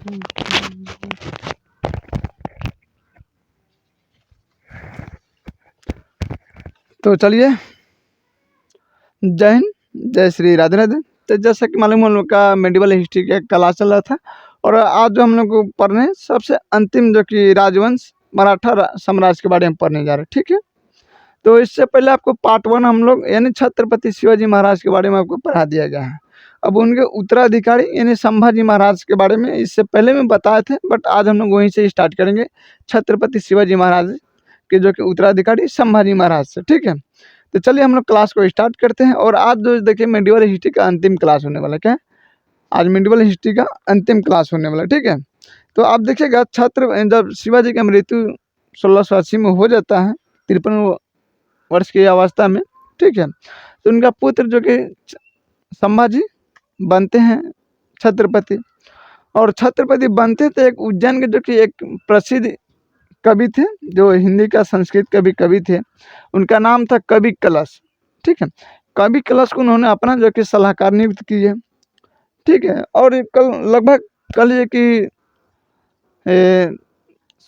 तो चलिए, जय हिंद, जय श्री राधे राधे। तो जैसा कि मालूम हम लोग का मेडिवल हिस्ट्री का क्लास चल रहा था, और आज जो हम लोग को पढ़ने सबसे अंतिम जो कि राजवंश मराठा साम्राज्य के बारे में पढ़ने जा रहे हैं, ठीक है। तो इससे पहले आपको पार्ट 1 हम लोग यानी छत्रपति शिवाजी महाराज के बारे में आपको पढ़ा दिया गया है। अब उनके उत्तराधिकारी यानी संभाजी महाराज के बारे में इससे पहले में बताए थे, बट आज हम लोग वहीं से स्टार्ट करेंगे, छत्रपति शिवाजी महाराज के जो कि उत्तराधिकारी संभाजी महाराज से, ठीक है। तो चलिए हम लोग क्लास को स्टार्ट करते हैं। और आज जो देखिए मेडिवल हिस्ट्री का अंतिम क्लास होने वाला, क्या आज मेडिवल हिस्ट्री का अंतिम क्लास होने वाला, ठीक है। तो आप देखिएगा जब शिवाजी का मृत्यु 1680 में हो जाता है, 53 वर्ष की अवस्था में, ठीक है, तो उनका पुत्र जो कि संभाजी बनते हैं छत्रपति। और छत्रपति बनते थे एक उज्जैन के जो कि एक प्रसिद्ध कवि थे, जो हिंदी का संस्कृत कवि थे। उनका नाम था कवि कलश, ठीक है। कवि कलश को उन्होंने अपना जो कि सलाहकार नियुक्त की है, ठीक है। और लगभग कल ये कि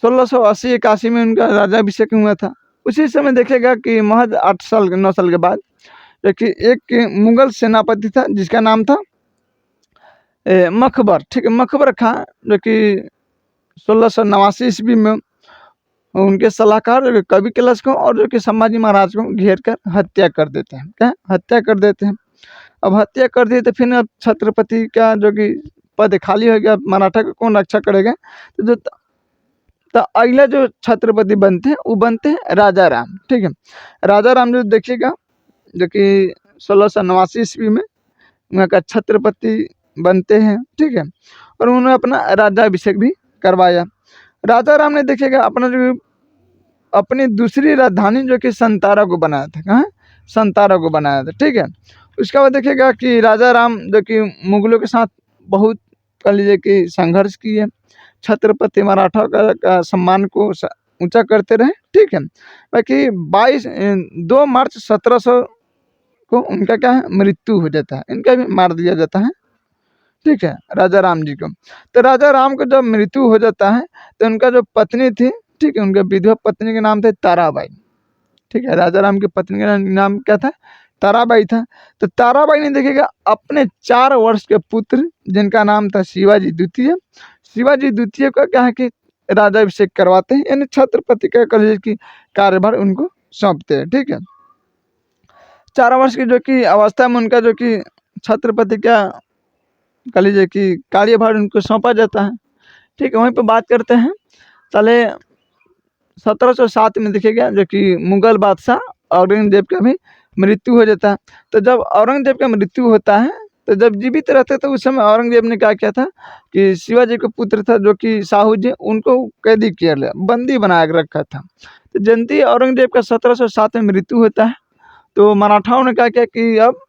1680-81 में उनका राज्याभिषेक हुआ था। उसी समय देखेगा कि महज 9 साल के बाद जो कि एक मुगल सेनापति था जिसका नाम था मकबर, ठीक है, मकबर खां, जो कि 1689 ईस्वी में उनके सलाहकार जो कवि कलश को और जो कि संभाजी महाराज को घेर कर हत्या कर देते हैं, क्या हत्या कर देते हैं। अब हत्या कर दिए तो फिर अब छत्रपति का जो कि पद खाली हो गया, मराठा का कौन रक्षा करेगा। तो अगला जो छत्रपति बनते हैं वो बनते हैं राजा राम, ठीक है। राजा राम जो देखिएगा जो कि 1689 ईस्वी में वहाँ का छत्रपति बनते हैं, ठीक है। और उन्होंने अपना राज्याभिषेक भी करवाया। राजा राम ने देखिएगा अपना जो अपनी दूसरी राजधानी जो कि संतारा को बनाया था, कहाँ संतारा को बनाया था, ठीक है। उसके बाद देखिएगा कि राजा राम जो कि मुगलों के साथ बहुत कह लीजिए कि संघर्ष किए, छत्रपति मराठा का सम्मान को ऊंचा करते रहे, ठीक है। बाकी 2 मार्च 1700 को उनका क्या है मृत्यु हो जाता है, इनका भी मार दिया जाता है, ठीक है, राजा राम जी को। तो राजा राम को जब मृत्यु हो जाता है तो उनका जो पत्नी थी, ठीक है, उनके विधवा पत्नी के नाम थे ताराबाई, ठीक है। राजा राम की पत्नी का नाम क्या था, ताराबाई था। तो ताराबाई ने देखिएगा अपने 4 वर्ष के पुत्र जिनका नाम था शिवाजी द्वितीय का क्या है कि राज्याभिषेक करवाते हैं, यानी छत्रपति का की कार्यभार उनको सौंपते हैं, ठीक है। 4 वर्ष की जो कि अवस्था में उनका जो कि छत्रपति का कह लीजिए कि कार्यभार उनको सौंपा जाता है, ठीक है। वहीं पर बात करते हैं, चले 1707 में देखिएगा जो कि मुगल बादशाह औरंगजेब का भी मृत्यु हो जाता है। तो जब औरंगजेब का मृत्यु होता है तो जब जीवित रहते तो उस समय औरंगजेब ने क्या किया था कि शिवाजी का पुत्र था जो कि साहू जी, उनको कैदी किया लिया, बंदी बना कर रखा था। तो जनती औरंगजेब का 1707 में मृत्यु होता है। तो मराठाओं ने क्या किया कि अब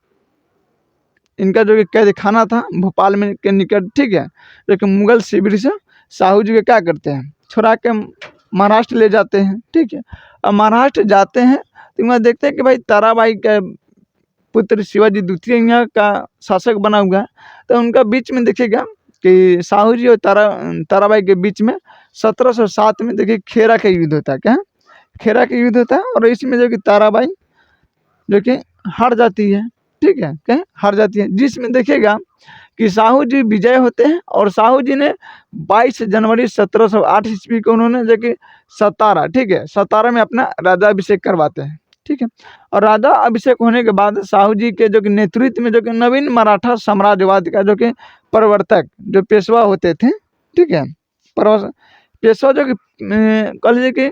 इनका जो कि कैद खाना था भोपाल में के निकट, ठीक है, जो कि मुगल शिविर से साहू जी के क्या करते हैं छुड़ा के महाराष्ट्र ले जाते हैं, ठीक है। अब महाराष्ट्र जाते हैं तो वहाँ देखते हैं कि भाई ताराबाई का पुत्र शिवाजी द्वितीय यहाँ का शासक बना हुआ है। तो उनका बीच में देखिएगा कि साहू जी और ताराबाई के बीच में 1707 में देखिए खेरा का युद्ध होता है, क्या खेरा का युद्ध होता है। और इसमें जो कि ताराबाई जो कि हार जाती है, ठीक है, क्या हार जाती है, जिसमें देखिएगा कि साहू जी विजय होते हैं। और साहू जी ने 22 जनवरी 1708 ईस्वी को उन्होंने जो कि सतारा, ठीक है, सतारा में अपना राज्याभिषेक करवाते हैं, ठीक है। और राजा अभिषेक होने के बाद साहू जी के जो कि नेतृत्व में जो कि नवीन मराठा साम्राज्यवाद का जो कि प्रवर्तक जो पेशवा होते थे, ठीक है, पेशवा जो कि कह लीजिए कि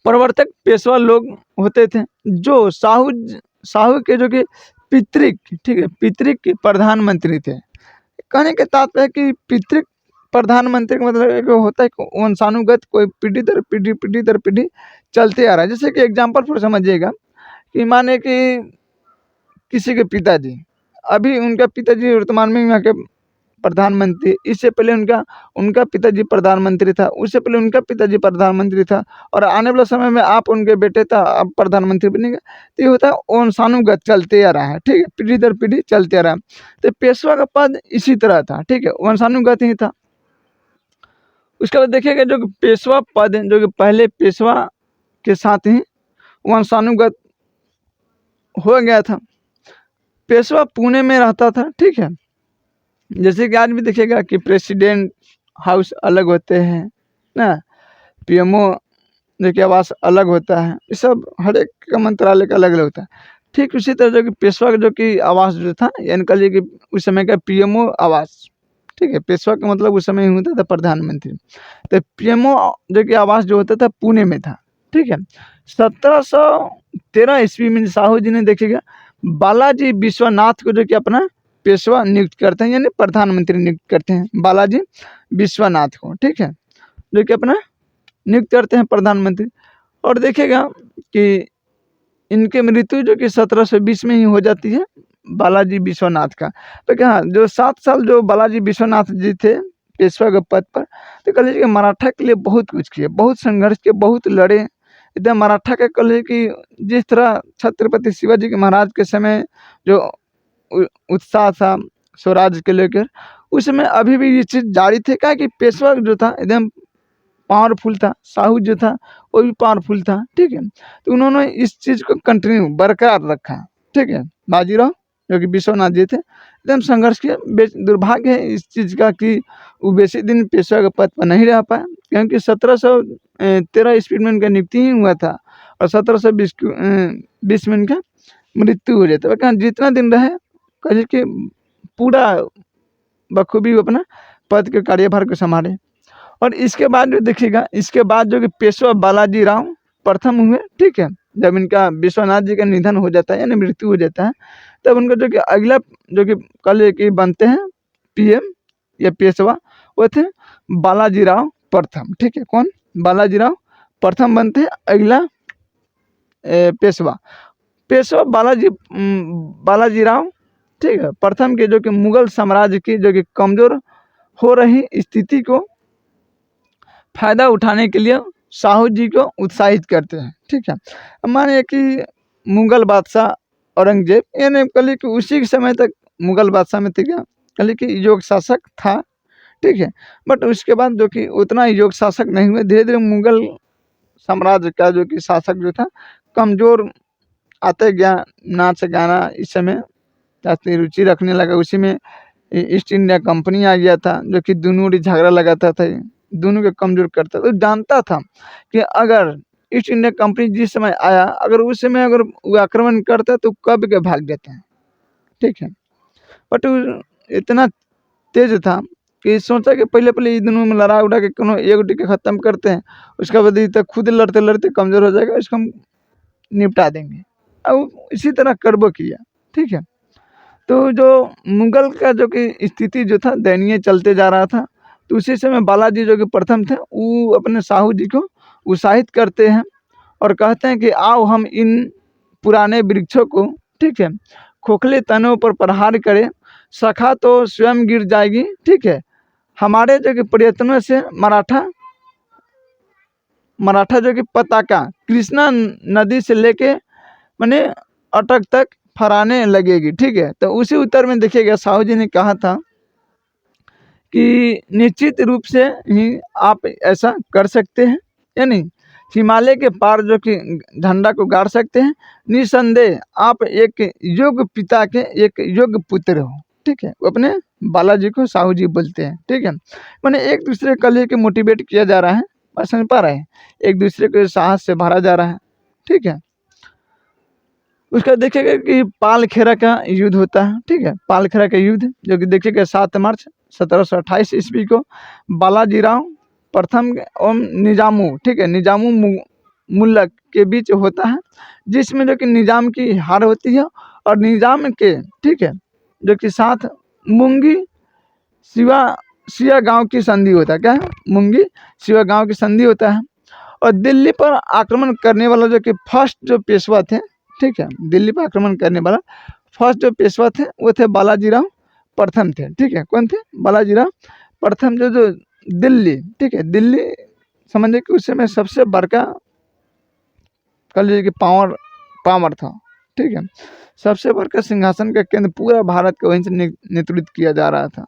प्रवर्तक पेशवा लोग होते थे, जो साहू के जो कि पितृक, ठीक है, पितृक प्रधानमंत्री थे। कहने के तात्पर्य कि पितृक प्रधानमंत्री का मतलब एक होता है वंशानुगत, कोई पीढ़ी दर पीढ़ी चलते आ रहा है। जैसे कि एग्जाम्पल फॉर समझिएगा कि माने कि किसी के पिताजी, अभी उनका पिताजी वर्तमान में यहाँ के प्रधानमंत्री, इससे पहले उनका पिताजी प्रधानमंत्री था, उससे पहले उनका पिताजी प्रधानमंत्री था, और आने वाले समय में आप उनके बेटे था अब प्रधानमंत्री बनेगा। तो ये होता है वंशानुगत चलते आ रहा है, ठीक है, पीढ़ी दर पीढ़ी चलते आ रहा है। तो पेशवा का पद इसी तरह था, ठीक है, वंशानुगत ही था, उसके बाद देखिएगा जो कि पेशवा पद जो कि पहले पेशवा के साथ ही वंशानुगत हो गया था। पेशवा पुणे में रहता था, ठीक है। जैसे कि आज भी देखिएगा कि प्रेसिडेंट हाउस अलग होते हैं ना, पीएमओ जो कि आवास अलग होता है, ये सब हर एक का मंत्रालय का अलग अलग होता है। ठीक उसी तरह जो कि पेशवा का जो कि आवास जो था, यानी कह लीजिए कि उस समय का पीएमओ आवास, ठीक है। पेशवा का मतलब उस समय ही होता था प्रधानमंत्री। तो पीएमओ जो कि आवास जो होता था पुणे में था, ठीक है। 1713 ईस्वी में साहू जी ने देखिएगा बालाजी विश्वनाथ को जो कि अपना पेशवा नियुक्त करते हैं, यानी प्रधानमंत्री नियुक्त करते हैं बालाजी विश्वनाथ को, ठीक है, जो कि अपना नियुक्त करते हैं प्रधानमंत्री। और देखिएगा कि इनकी मृत्यु जो कि 1720 में ही हो जाती है बालाजी विश्वनाथ का। तो क्या जो 7 साल जो बालाजी विश्वनाथ जी थे पेशवा के पद पर, तो कह लीजिए कि मराठा के लिए बहुत कुछ किए, बहुत संघर्ष किए, बहुत लड़े। एकदम मराठा का कह लीजिए कि जिस तरह छत्रपति शिवाजी के महाराज के समय जो उत्साह था स्वराज के लेकर, उस समय अभी भी ये चीज़ जारी थी। क्या कि पेशवा जो था एकदम पावरफुल था, साहू जो था वो भी पावरफुल था, ठीक है। तो उन्होंने इस चीज़ को कंटिन्यू बरकरार रखा, ठीक है। बाजीराव जो कि विश्वनाथ जी थे एकदम संघर्ष किया। दुर्भाग्य है इस चीज़ का कि वो बेसी दिन पेशवा के पद पर नहीं रह पाया, क्योंकि 1713 ईस्वी में उनका नियुक्ति ही हुआ था और 1720 में उनका मृत्यु हो जाता है। क्या जितना दिन रहे कहिए कि पूरा बखूबी वो अपना पद के कार्यभार को संभाले। और इसके बाद जो देखिएगा, इसके बाद जो कि पेशवा बालाजी राव प्रथम हुए, ठीक है। जब इनका विश्वनाथ जी का निधन हो जाता है यानी मृत्यु हो जाता है, तब उनका जो कि अगला जो कि कल कि बनते हैं पीएम या पेशवा, वो थे बालाजी राव प्रथम, ठीक है। कौन? बालाजी राव प्रथम बनते हैं अगला पेशवा। पेशवा बालाजी राव, ठीक है, प्रथम के जो कि मुगल साम्राज्य की जो कि कमज़ोर हो रही स्थिति को फायदा उठाने के लिए साहू जी को उत्साहित करते हैं, ठीक है। मानिए कि मुगल बादशाह औरंगजेब, यानी कह कि उसी के समय तक मुगल बादशाह में थे, क्या कह कि योग शासक था, ठीक है। बट उसके बाद जो कि उतना योग शासक नहीं हुए, धीरे धीरे मुगल साम्राज्य का जो कि शासक जो था कमज़ोर आते गया। नाच गाना इस समय जाती रुचि रखने लगा, उसी में ईस्ट इंडिया कंपनी आ गया था जो कि दोनों झगड़ा लगाता था, दोनों को कमज़ोर करता था। तो जानता था कि अगर ईस्ट इंडिया कंपनी जिस समय आया, अगर उस समय अगर वो आक्रमण करता तो कब के भाग जाते हैं, ठीक है। बट इतना तेज था कि सोचा कि पहले पहले इन दोनों में लड़ा उड़ा के कोनो एक के ख़त्म करते हैं, उसके बाद तक खुद लड़ते लड़ते कमज़ोर हो जाएगा, इसको हम निपटा देंगे। अब इसी तरह करबो किया, ठीक है। तो जो मुगल का जो कि स्थिति जो था दयनीय चलते जा रहा था, तो उसी समय बालाजी जो कि प्रथम थे वो अपने साहू जी को उत्साहित करते हैं और कहते हैं कि आओ हम इन पुराने वृक्षों को, ठीक है, खोखले तनों पर प्रहार करें, शाखा तो स्वयं गिर जाएगी, ठीक है। हमारे जो कि प्रयत्नों से मराठा जो कि पताका कृष्णा नदी से लेके माने अटक तक फहराने लगेगी, ठीक है। तो उसी उत्तर में देखिएगा साहू जी ने कहा था कि निश्चित रूप से ही आप ऐसा कर सकते हैं, यानी हिमालय के पार जो कि झंडा को गाड़ सकते हैं। निसंदेह आप एक योग्य पिता के एक योग्य पुत्र हो, ठीक है। वो अपने बालाजी को साहू जी बोलते हैं, ठीक है। मैंने एक दूसरे को लेके मोटिवेट किया जा रहा है, बस समझ पा रहे हैं, एक दूसरे को साहस से भरा जा रहा है, ठीक है। उसका देखिएगा कि पालखेरा का युद्ध होता है, ठीक है। पालखेरा का युद्ध जो कि देखिएगा 7 मार्च 1728 ईस्वी को बालाजी राव प्रथम और निजामू, ठीक है, निजामू मुल्लक के बीच होता है, जिसमें जो कि निजाम की हार होती है और निजाम के, ठीक है, जो कि साथ मुंगी सिया गांव की संधि होता है। क्या है? मुंगी सिया गांव की संधि होता है। और दिल्ली पर आक्रमण करने वाला जो कि फर्स्ट जो पेशवा थे, ठीक है, दिल्ली पर आक्रमण करने वाला फर्स्ट जो पेशवा थे वो थे बालाजी राव प्रथम थे, ठीक है। कौन थे? बालाजी राव प्रथम। जो दिल्ली, ठीक है, दिल्ली समझिए कि उस समय सबसे बड़का कह लीजिए कि पावर था, ठीक है। सबसे बड़का सिंहासन का केंद्र पूरा भारत को वहीं से नेतृत्व किया जा रहा था,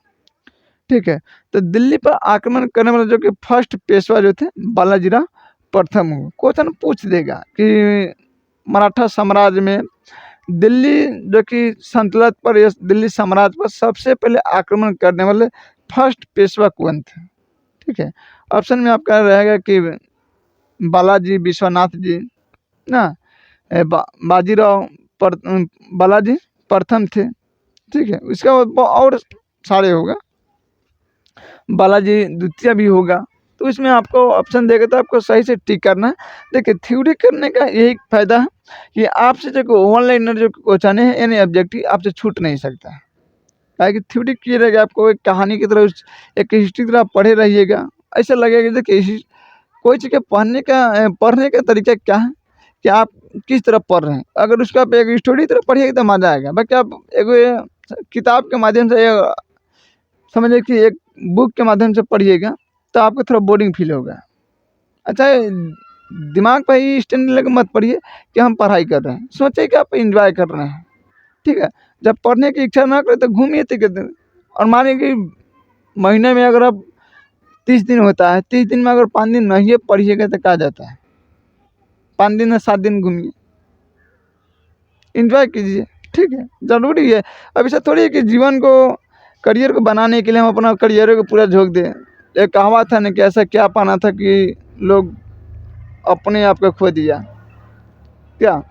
ठीक है। तो दिल्ली पर आक्रमण करने वाले जो कि फर्स्ट पेशवा जो थे बालाजीराव प्रथम हुए। क्वेश्चन पूछ देगा कि मराठा साम्राज्य में दिल्ली जो कि सल्तनत पर या दिल्ली साम्राज्य पर सबसे पहले आक्रमण करने वाले फर्स्ट पेशवा कौन थे? ठीक है। ऑप्शन में आपका रहेगा कि बालाजी विश्वनाथ जी ना, बाजीराव बालाजी प्रथम थे। ठीक है। इसका और सारे होगा, बालाजी द्वितीय भी होगा। तो इसमें आपको ऑप्शन देगा तो आपको सही से टिक करना है। देखिए थ्योरी करने का यही फायदा है कि आपसे जो ऑनलाइन जो क्वेश्चन है यानी ऑब्जेक्टिव आपसे छूट नहीं सकता है। कि थ्योरी की रहेगा, आपको एक कहानी की तरह एक हिस्ट्री की तरह पढ़े रहिएगा। ऐसा लगेगा देखिए कोई चीज़ के पढ़ने का तरीका क्या है कि आप किस तरह पढ़ रहे हैं। अगर उसका आप एक स्टोरी तरह पढ़िएगा तो मज़ा आएगा। बाकी आप एक किताब के माध्यम से समझिए कि एक बुक के माध्यम से पढ़िएगा तो आपको थोड़ा बोरिंग फील होगा। अच्छा दिमाग पर ही स्टैंड लगे मत पढ़िए कि हम पढ़ाई कर रहे हैं, सोचिए कि आप इंजॉय कर रहे हैं। ठीक है। जब पढ़ने की इच्छा ना करे तो घूमिए टिकट। और मानिए कि महीने में अगर आप 30 दिन होता है, 30 दिन में अगर 5 दिन नहीं पढ़िएगा तो क्या जाता है, 5 दिन या 7 दिन घूमिए, इंजॉय कीजिए। ठीक है। ज़रूरी है। अब ऐसा थोड़ी है कि जीवन को करियर को बनाने के लिए हम अपना करियर को पूरा झोंक दें। एक कहावत था ना कि ऐसा क्या पाना था कि लोग अपने आप को खो दिया क्या।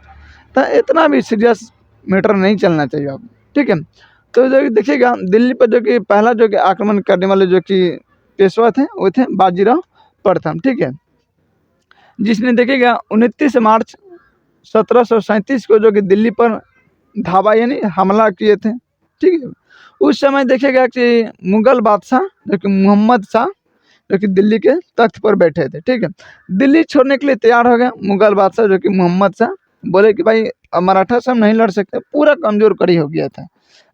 तो इतना भी सीरियस मैटर नहीं चलना चाहिए आप। ठीक है। तो जो देखिएगा दिल्ली पर जो कि पहला जो कि आक्रमण करने वाले जो कि पेशवा थे वो थे बाजीराव प्रथम। ठीक है। जिसने देखिएगा 29 मार्च 1737 को जो कि दिल्ली पर धावा यानी हमला किए थे। ठीक है। उस समय देखिएगा कि मुगल बादशाह जो कि मोहम्मद शाह जो कि दिल्ली के तख्त पर बैठे थे। ठीक है। दिल्ली छोड़ने के लिए तैयार हो गया मुगल बादशाह जो कि मोहम्मद शाह। बोले कि भाई अब मराठा से हम नहीं लड़ सकते, पूरा कमज़ोर कड़ी हो गया था।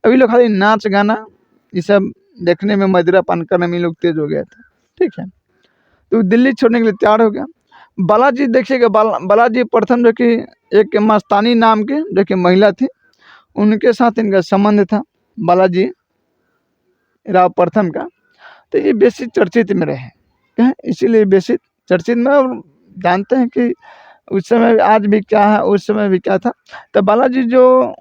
अभी लोग खाली नाच गाना ये सब देखने में, मदिरा पान करने में लोग तेज हो गया था। ठीक है। तो दिल्ली छोड़ने के लिए तैयार हो गया। बालाजी देखिएगा बालाजी प्रथम जो कि एक मस्तानी नाम के जो कि महिला थी, उनके साथ इनका संबंध था बालाजी राव प्रथम का। तो ये बेसिक चर्चित में रहे हैं, इसीलिए बेसिक चर्चित में। और जानते हैं कि उस समय आज भी क्या है, उस समय भी क्या था। तो बालाजी जो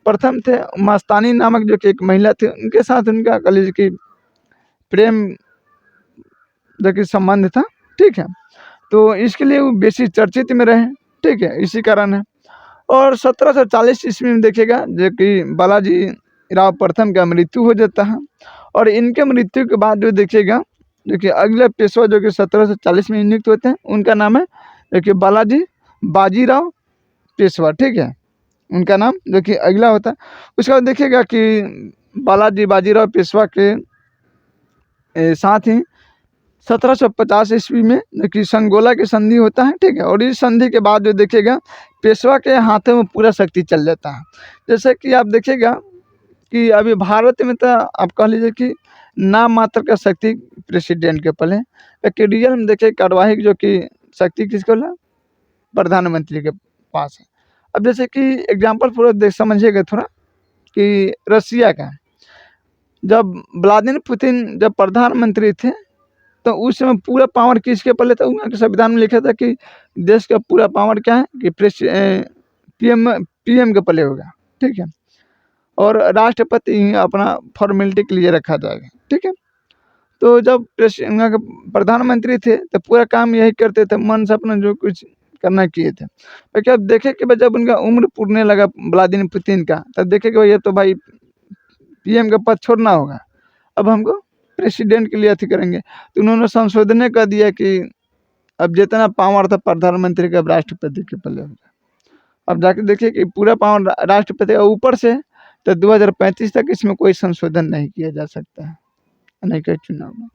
प्रथम थे, मस्तानी नामक जो कि एक महिला थी, उनके साथ उनका कह लीजिए कि प्रेम जो कि संबंध था। ठीक है। तो इसके लिए वो बेसिक चर्चित में रहे। ठीक है। इसी कारण है। और 1740 ईस्वी में देखिएगा जो कि बालाजी राव प्रथम का मृत्यु हो जाता है। और इनके मृत्यु के बाद जो देखिएगा जो कि अगले पेशवा जो कि 1740 में नियुक्त होते हैं, उनका नाम है जो कि बालाजी बाजीराव पेशवा। ठीक है। उनका नाम जो कि अगला होता है। उसके बाद देखिएगा कि बालाजी बाजीराव पेशवा के साथ ही 1750 ईस्वी में जो कि संगोला की संधि होता है। ठीक है। और इस संधि के बाद जो देखिएगा पेशवा के हाथों में पूरा शक्ति चल जाता है। जैसे कि आप देखिएगा कि अभी भारत में तो आप कह लीजिए कि नाम मात्र का शक्ति प्रेसिडेंट के पल है, लेकिन रियल में देखिए कार्यवाही जो कि शक्ति किसको है, प्रधानमंत्री के पास है। अब जैसे कि एग्जाम्पल पूरा देख समझिएगा थोड़ा कि रसिया का जब व्लादिमीर पुतिन जब प्रधानमंत्री थे तो उस समय पूरा पावर किसके पल्ले था। उनके संविधान में लिखा था कि देश का पूरा पावर क्या है कि पीएम के पल्ले होगा। ठीक है। और राष्ट्रपति ही अपना फॉर्मेलिटी के लिए रखा जाएगा। ठीक है। तो जब प्रधानमंत्री थे तो पूरा काम यही करते थे, मन से अपना जो कुछ करना किए थे। लेकिन अब देखे कि जब उनका उम्र पूरने लगा व्लादिमीर पुतिन का, तब देखे कि ये तो भाई पीएम का पद छोड़ना होगा, अब हमको प्रेसिडेंट के लिए अथी करेंगे। तो उन्होंने संशोधन कर दिया कि अब जितना पावर था प्रधानमंत्री का राष्ट्रपति के पल्ले होगा। अब जाके देखिए कि पूरा पावर राष्ट्रपति का ऊपर से, तो 2035 तक इसमें कोई संशोधन नहीं किया जा सकता है, नहीं कोई चुनाव ना।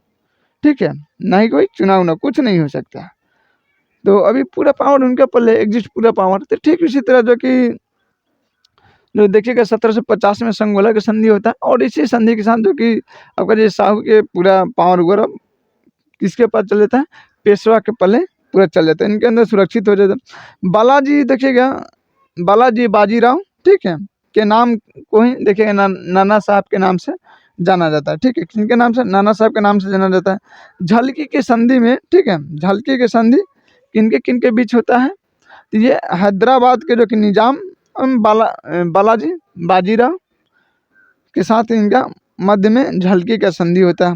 ठीक है। नहीं कोई चुनाव ना, कुछ नहीं हो सकता। तो अभी पूरा पावर उनके पल्ले एग्जिस्ट, पूरा पावर। तो ठीक इसी तरह जो देखिएगा 1750 में संगोला की संधि होता है। और इसी संधि के साथ जो कि आपका जो साहू के पूरा पावर वगैरह किसके पास चल जाता है, पेशवा के पल्ले पूरा चल जाता है, इनके अंदर सुरक्षित हो जाता है। बालाजी देखिएगा बालाजी बाजीराव, ठीक है, के नाम को ही देखिएगा नाना साहब के नाम से जाना जाता है, ठीक है। किनके नाम से? नाना साहब के नाम से जाना जाता है। झलकी की संधि में, ठीक है, झलकी की संधि किनके किनके बीच होता है? तो ये हैदराबाद के जो कि निजाम बालाजी बाजीराव के साथ इनका मध्य में झलकी का संधि होता है।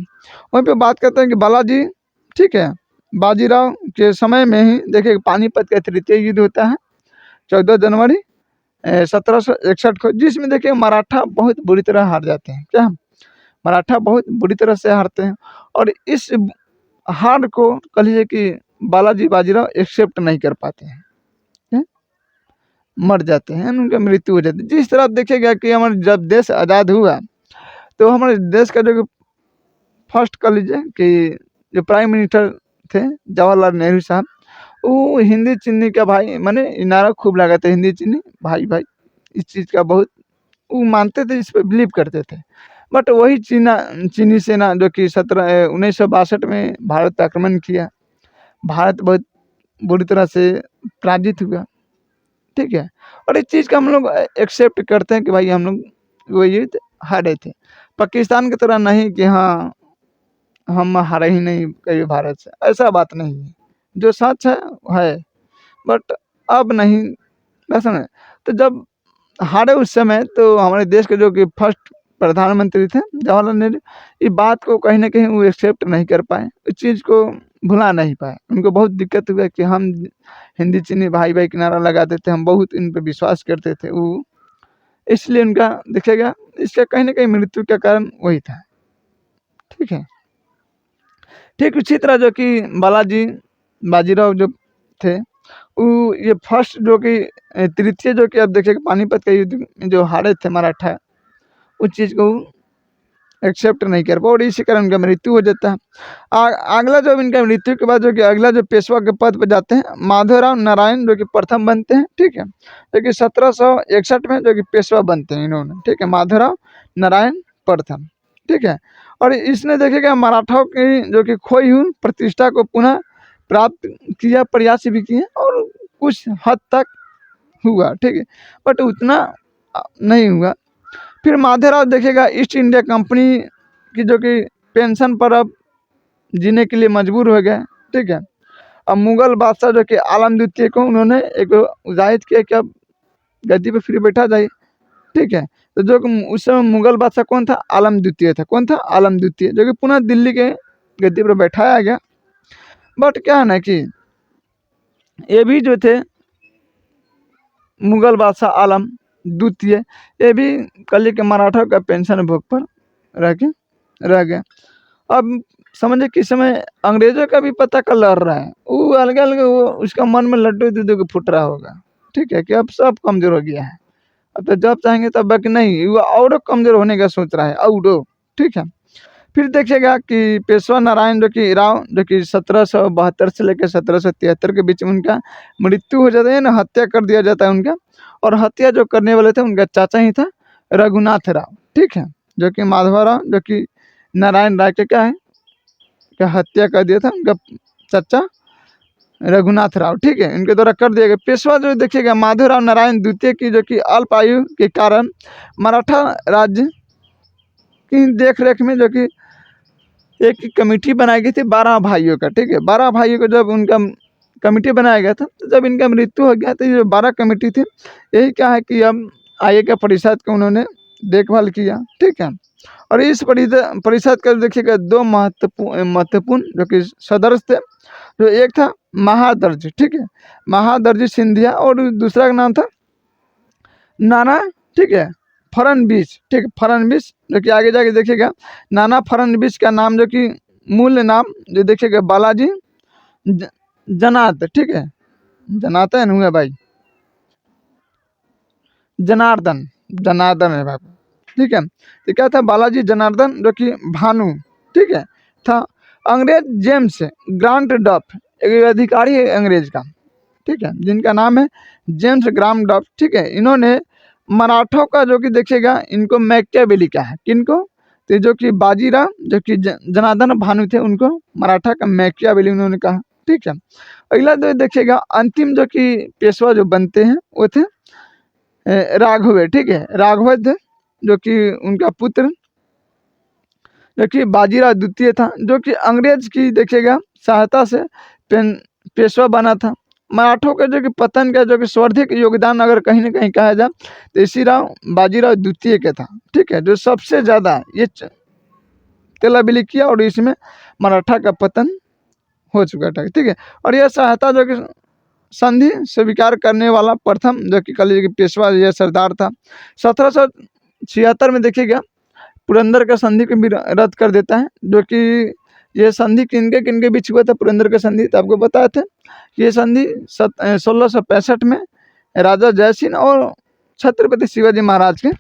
वहीं पे बात करते हैं कि बालाजी, ठीक है, बाजीराव के समय में ही देखिए पानीपत का तृतीय युद्ध होता है 14 जनवरी 1761 को, जिसमें देखिए मराठा बहुत बुरी तरह हार जाते हैं। क्या? मराठा बहुत बुरी तरह से हारते हैं और इस हार को कह लीजिए कि बालाजी बाजीराव एक्सेप्ट नहीं कर पाते हैं, मर जाते हैं, उनका मृत्यु हो जाती है। जिस तरह आप देखिएगा कि हमारे जब देश आज़ाद हुआ तो हमारे देश का जो फर्स्ट कह लीजिए कि जो प्राइम मिनिस्टर थे जवाहरलाल नेहरू साहब, वो हिंदी चीनी का भाई माने नारा खूब लगाते, हिंदी चीनी भाई भाई, इस चीज़ का बहुत वो मानते थे, इस पर बिलीव करते थे। बट वही चीनी सेना जो कि 1962 में भारत पर आक्रमण किया, भारत बहुत बुरी तरह से पराजित हुआ, ठीक है। और इस चीज़ का हम लोग एक्सेप्ट करते हैं कि भाई हम लोग वो युद्ध हारे थे। पाकिस्तान की तरह नहीं कि हाँ हम हारे ही नहीं कभी भारत से, ऐसा बात नहीं है। जो सच है बट अब नहीं, ऐसा नहीं। तो जब हारे उस समय तो हमारे देश के जो कि फर्स्ट प्रधानमंत्री थे जवाहरलाल नेहरू, ये बात को कहीं ना कहीं वो एक्सेप्ट नहीं कर पाए, इस चीज़ को भुला नहीं पाए। उनको बहुत दिक्कत हुआ कि हम हिंदी चीनी भाई भाई की नारा लगाते थे, हम बहुत इन पर विश्वास करते थे, वो इसलिए उनका देखिएगा इसका कहीं ना कहीं मृत्यु का कारण वही था, ठीक है। ठीक उसी तरह जो कि बालाजी बाजीराव जो थे, वो ये फर्स्ट जो कि तृतीय जो कि अब देखिए पानीपत का युद्ध में जो हारे थे मराठा, उस चीज़ को एक्सेप्ट नहीं कर पाए और इसी कारण उनका मृत्यु हो जाता है। अगला जो इनका मृत्यु के बाद जो कि अगला जो पेशवा के पद पर जाते हैं माधवराव नारायण, जो कि प्रथम बनते हैं, ठीक है, जो कि 1761 में जो कि पेशवा बनते हैं इन्होंने, ठीक है, माधवराव नारायण प्रथम, ठीक है। और इसने देखेगा मराठाओं की जो कि खोई हुई प्रतिष्ठा को पुनः प्राप्त किया, प्रयास भी किए और कुछ हद तक हुआ, ठीक है, बट उतना नहीं हुआ। फिर माधवराव देखिएगा ईस्ट इंडिया कंपनी की जो कि पेंशन पर अब जीने के लिए मजबूर हो गए, ठीक है। अब मुगल बादशाह जो कि आलम द्वितीय को उन्होंने एक जाहिर किया कि अब गद्दी पे फिर बैठा जाए, ठीक है। तो जो उस समय मुगल बादशाह कौन था? आलम द्वितीय था। कौन था? आलम द्वितीय, जो कि पुनः दिल्ली के गद्दी पर बैठाया गया। बट क्या है ना कि ये भी जो थे मुगल बादशाह आलम द्वितीय, ये भी कली के मराठा का पेंशन भोग पर रह गए। अब समझे किस समय अंग्रेजों का भी पता का लड़ रहा है, वो अलग अलग वो उसका मन में लड्डू दूधू के फुट रहा होगा, ठीक है, कि अब सब कमजोर हो गया है, अब तो जब चाहेंगे तब बाकी नहीं, वो और कमजोर होने का सोच रहा है और, ठीक है। फिर देखिएगा कि पेशवा नारायण जो कि राव जो कि 1772 से लेकर 1773 के बीच में उनका मृत्यु हो जाता है ना, हत्या कर दिया जाता है उनका। और हत्या जो करने वाले थे उनका चाचा ही था रघुनाथ राव, ठीक है, जो कि माधवराव जो कि नारायण राय के क्या है क्या हत्या कर दिया था उनका चाचा रघुनाथ राव, ठीक है, इनके द्वारा कर दिया गया। पेशवा जो देखिएगा माधवराव नारायण द्वितीय की जो कि अल्प आयु के कारण मराठा राज्य की देख रेख में जो कि एक कमेटी बनाई गई थी 12 भाइयों का, ठीक है, 12 भाइयों को जब उनका कमेटी बनाया गया था, तो जब इनका मृत्यु हो गया तो ये जो 12 कमेटी थी, यही क्या है कि अब आगे का परिषद को उन्होंने देखभाल किया, ठीक है। और इस परिषद का देखिएगा 2 महत्वपूर्ण जो कि सदस्य थे, जो एक था महादर्जी, ठीक है, महादर्जी सिंधिया, और दूसरा का नाम था नाना, ठीक है, फडणवीस, ठीक है, फडणवीस, जो कि आगे जाके देखिएगा नाना फडणवीस का नाम जो कि मूल नाम जो देखिएगा बालाजी जनार्द, ठीक है, जनार्दन हुआ भाई, जनार्दन जनार्दन है भाई, ठीक है। तो क्या था? बालाजी जनार्दन जो कि भानु, ठीक है, था। अंग्रेज जेम्स ग्रांट डफ एक अधिकारी है अंग्रेज का, ठीक है, जिनका नाम है जेम्स ग्राम डफ, ठीक है। इन्होंने मराठों का जो कि देखिएगा इनको मैकियावेली का है, किनको? तो जो कि बाजीराव जो कि जनार्दन भानु थे, उनको मराठा का मैकियावेली उन्होंने कहा, ठीक है। अगला जो देखिएगा अंतिम जो कि पेशवा जो बनते हैं वो थे राघव, ठीक है, राघव थे, जो कि उनका पुत्र देखिए बाजीराव द्वितीय था, जो कि अंग्रेज की देखिएगा सहायता से पेशवा बना था। मराठों के जो कि पतन का जो कि सर्वाधिक योगदान अगर कहीं ना कहीं कहा जाए तो इसी बाजीराव द्वितीय के था, ठीक है, जो सबसे ज़्यादा ये तेलाबिली किया और इसमें मराठा का पतन हो चुका था, ठीक है। और यह सहायता जो कि संधि स्वीकार करने वाला प्रथम जो कि कह लीजिए कि पेशवा यह सरदार था। 1776 में देखिएगा पुरंदर का संधि को भी रद्द कर देता है, जो कि ये संधि किनके बीच हुआ था, पुरंदर का संधि तो आपको बताए थे। ये संधि 1665 में राजा जयसिंह और छत्रपति शिवाजी महाराज के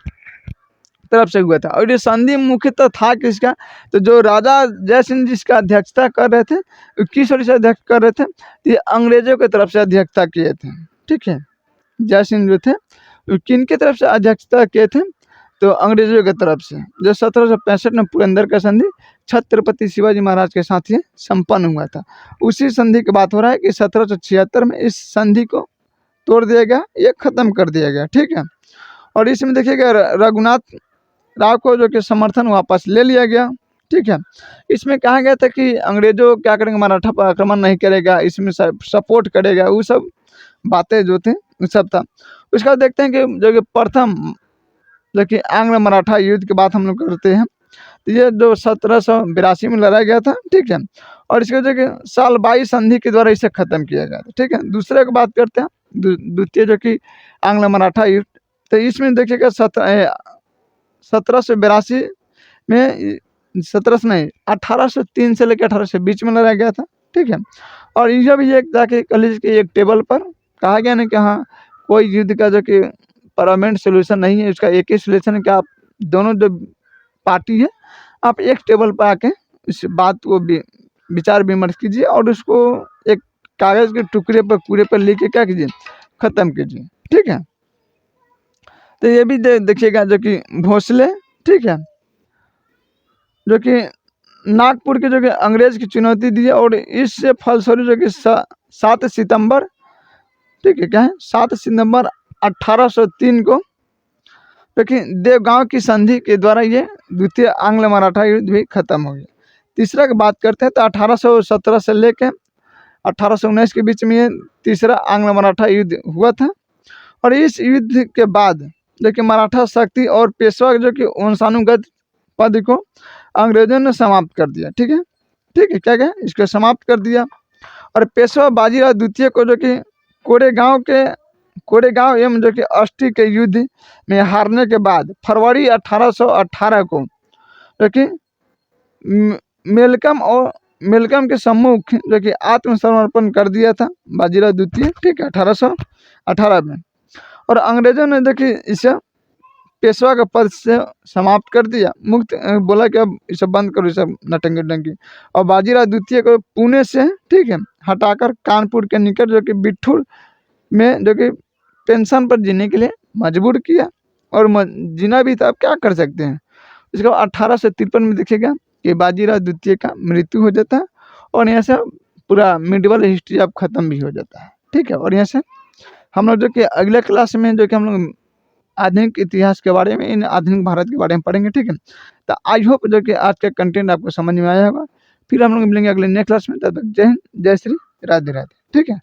तरफ से हुआ था। और ये संधि मुख्यतः था किसका, तो जो राजा जयसिंह जिसका अध्यक्षता कर रहे थे, किस ओर से अध्यक्ष कर रहे थे, ये अंग्रेजों की तरफ से अध्यक्षता किए थे, ठीक है। जयसिंह जो थे किन की तरफ से अध्यक्षता किए थे, तो अंग्रेजों की तरफ से, जो 1765 में पुरंदर का संधि छत्रपति शिवाजी महाराज के साथ ये संपन्न हुआ था। उसी संधि की बात हो रहा है कि 1776 में इस संधि को तोड़ दिया गया, ये खत्म कर दिया गया, ठीक है। और इसमें देखिएगा रघुनाथ राव को जो कि समर्थन वापस ले लिया गया, ठीक है। इसमें कहा गया था कि अंग्रेजों क्या करेंगे, मराठा पर आक्रमण नहीं करेगा, इसमें सपोर्ट करेगा, वो सब बातें जो थे वो सब था। उसके बाद देखते हैं कि जो कि प्रथम जो कि आंग्ल मराठा युद्ध की बात हम लोग करते हैं, तो ये जो 1782 में लड़ा गया था, ठीक है। और इसके जो कि साल 22 संधि के द्वारा इसे खत्म किया गया था, ठीक है। दूसरे की बात करते हैं, द्वितीय जो कि आंग्ल मराठा युद्ध, तो इसमें देखिएगा 1782 में 1803 से लेकर 1820 में लड़ा गया था, ठीक है। और यह भी एक जाके कह लीजिए कि एक टेबल पर कहा गया ना कि हाँ कोई युद्ध का जो कि परमानेंट सोल्यूशन नहीं है, इसका एक ही सोल्यूशन है कि आप दोनों जो पार्टी है आप एक टेबल पर आके इस बात को विचार विमर्श कीजिए और उसको एक कागज़ के टुकड़े पर पूरे पर लिख के क्या कीजिए, ख़त्म कीजिए, ठीक है। तो ये भी देखिएगा जो कि भोसले, ठीक है, जो कि नागपुर के जो कि अंग्रेज की चुनौती दी और इससे फलस्वरूप जो कि 7 सितंबर, ठीक है, क्या है 7 सितंबर 1803 को लेकिन देवगांव की संधि के द्वारा ये द्वितीय आंग्ल मराठा युद्ध भी खत्म हो गया। तीसरा की बात करते हैं तो 1817 से लेकर 1819 के बीच में ये तीसरा आंग्ल मराठा युद्ध हुआ था। और इस युद्ध के बाद जो कि मराठा शक्ति और पेशवा जो कि वंशानुगत पद को अंग्रेजों ने समाप्त कर दिया, ठीक है, ठीक है, क्या इसको समाप्त कर दिया। और पेशवा बाजीराव द्वितीय को जो कि कोरेगांव एवं जो कि अष्टी के युद्ध में हारने के बाद फरवरी 1818 को जो कि मेलकम के सम्मुख जो कि आत्मसमर्पण कर दिया था बाजीराव द्वितीय, ठीक है, 1818 में। और अंग्रेजों ने देखिए इसे पेशवा का पद से समाप्त कर दिया, मुक्त बोला कि अब इसे बंद करो, इसे नटंगी डंगी। और बाजीराव द्वितीय को पुणे से, ठीक है, हटाकर कानपुर के निकट जो कि बिठूर में जो कि पेंशन पर जीने के लिए मजबूर किया। और जीना भी था, अब क्या कर सकते हैं। इसके बाद 1853 में देखिएगा कि बाजीराव द्वितीय का मृत्यु हो जाता है और यहाँ से पूरा मिडिवल हिस्ट्री अब ख़त्म भी हो जाता है, ठीक है। और यहाँ से हम लोग जो कि अगले क्लास में जो कि हम लोग आधुनिक इतिहास के बारे में, इन आधुनिक भारत के बारे में पढ़ेंगे, ठीक है। तो आई होप जो कि आज का कंटेंट आपको समझ में आया होगा। फिर हम लोग मिलेंगे अगले नेक्स्ट क्लास में, तब तक जय हिंद, जय श्री राधे राधे, ठीक है।